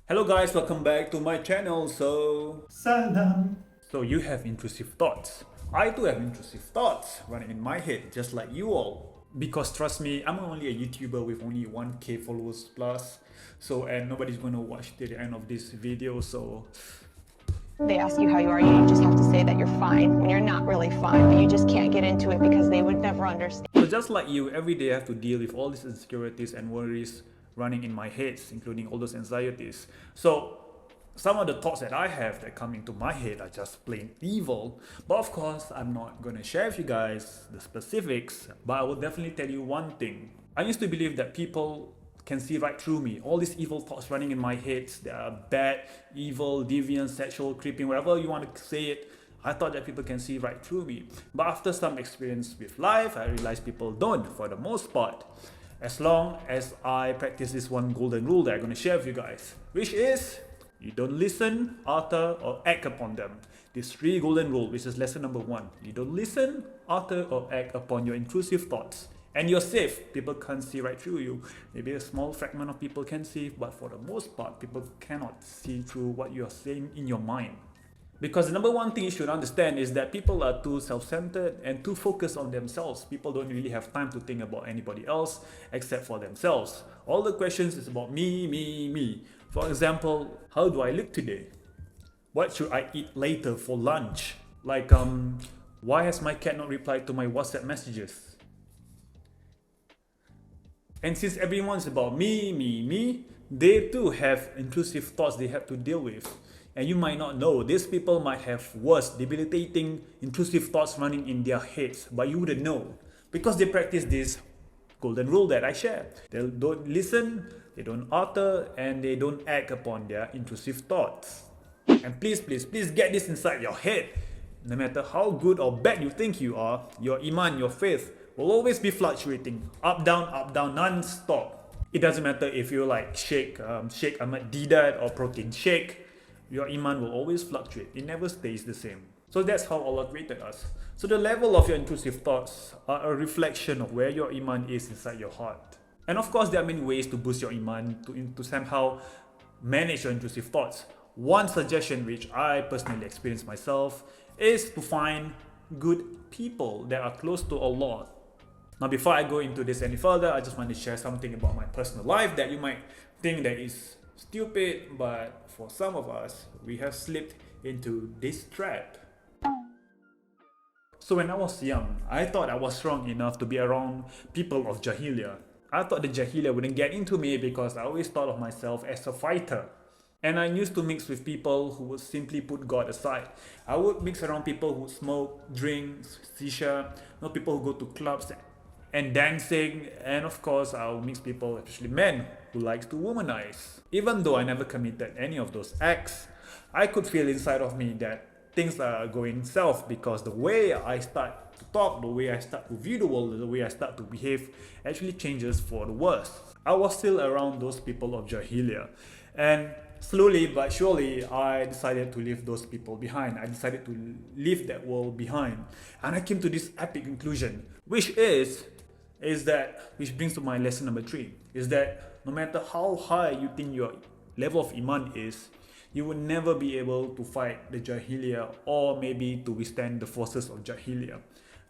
Hello guys, welcome back to my channel. So you have intrusive thoughts. I too have intrusive thoughts running in my head just like you all. Because trust me, I'm only a YouTuber with only 1k followers plus. And nobody's gonna watch till the end of this video, so they ask you how you are, you just have to say that you're fine when you're not really fine, but you just can't get into it because they would never understand. So just like you, every day I have to deal with all these insecurities and worries running in my head, including all those anxieties. So some of the thoughts that I have that come into my head are just plain evil. But of course, I'm not gonna share with you guys the specifics, but I will definitely tell you one thing. I used to believe that people can see right through me. All these evil thoughts running in my head, they are bad, evil, deviant, sexual, creeping, whatever you want to say it. I thought that people can see right through me. But after some experience with life, I realized people don't for the most part. As long as I practice this one golden rule that I'm going to share with you guys, which is you don't listen, utter, or act upon them. These three golden rules, which is lesson number 1. You don't listen, utter, or act upon your intrusive thoughts. And you're safe. People can't see right through you. Maybe a small fragment of people can see, but for the most part, people cannot see through what you're saying in your mind. Because the number one thing you should understand is that people are too self-centered and too focused on themselves. People don't really have time to think about anybody else except for themselves. All the questions is about me, me, me. For example, how do I look today? What should I eat later for lunch? Like, why has my cat not replied to my WhatsApp messages? And since everyone's about me, me, me, they too have intrusive thoughts they have to deal with. And you might not know, these people might have worse, debilitating, intrusive thoughts running in their heads, but you wouldn't know. Because they practice this golden rule that I share. They don't listen, they don't utter, and they don't act upon their intrusive thoughts. And please, please, please get this inside your head. No matter how good or bad you think you are, your iman, your faith, will always be fluctuating, up, down, non-stop. It doesn't matter if you like Sheikh Ahmad Didat or protein shake, your iman will always fluctuate. It never stays the same. So that's how Allah created us. So the level of your intrusive thoughts are a reflection of where your iman is inside your heart. And of course, there are many ways to boost your iman, to somehow manage your intrusive thoughts. One suggestion which I personally experienced myself is to find good people that are close to Allah. Now, before I go into this any further, I just want to share something about my personal life that you might think that is stupid, but for some of us, we have slipped into this trap. So when I was young, I thought I was strong enough to be around people of Jahiliyyah. I thought the Jahiliyyah wouldn't get into me because I always thought of myself as a fighter. And I used to mix with people who would simply put God aside. I would mix around people who smoke, drink, shisha, not people who go to clubs and dancing, and of course I'll mix people, especially men, who likes to womanize. Even though I never committed any of those acts, I could feel inside of me that things are going south because the way I start to talk, the way I start to view the world, the way I start to behave actually changes for the worse. I was still around those people of Jahiliyyah, and slowly but surely I decided to leave those people behind. I decided to leave that world behind, and I came to this epic conclusion, which brings to my lesson number 3, is that no matter how high you think your level of iman is, you will never be able to fight the Jahiliyyah or maybe to withstand the forces of Jahiliyyah.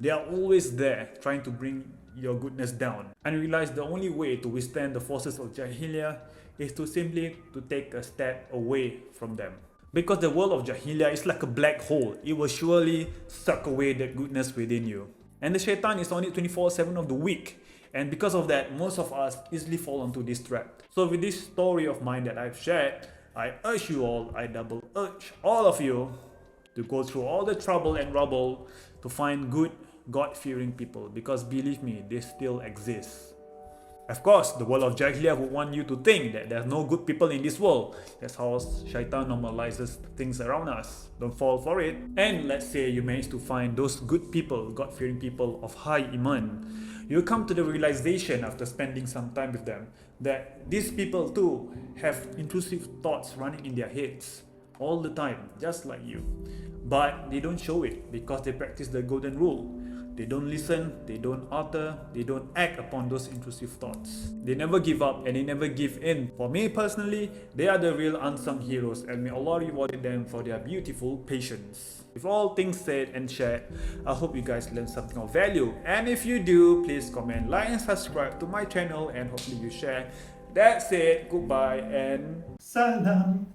They are always there trying to bring your goodness down. And realize the only way to withstand the forces of Jahiliyyah is to simply take a step away from them. Because the world of Jahiliyyah is like a black hole. It will surely suck away the goodness within you. And the shaitan is on it 24/7 of the week. And because of that, most of us easily fall into this trap. So with this story of mine that I've shared, I urge you all, I double urge all of you to go through all the trouble and rubble to find good, God-fearing people. Because believe me, they still exist. Of course, the world of Jahiliyyah would want you to think that there's no good people in this world. That's how shaitan normalizes things around us. Don't fall for it. And let's say you manage to find those good people, God-fearing people of high iman. You come to the realization after spending some time with them that these people too have intrusive thoughts running in their heads all the time, just like you. But they don't show it because they practice the golden rule. They don't listen, they don't alter, they don't act upon those intrusive thoughts. They never give up and they never give in. For me personally, they are the real unsung heroes, and may Allah reward them for their beautiful patience. With all things said and shared, I hope you guys learned something of value. And if you do, please comment, like and subscribe to my channel, and hopefully you share. That's it, goodbye and Salam.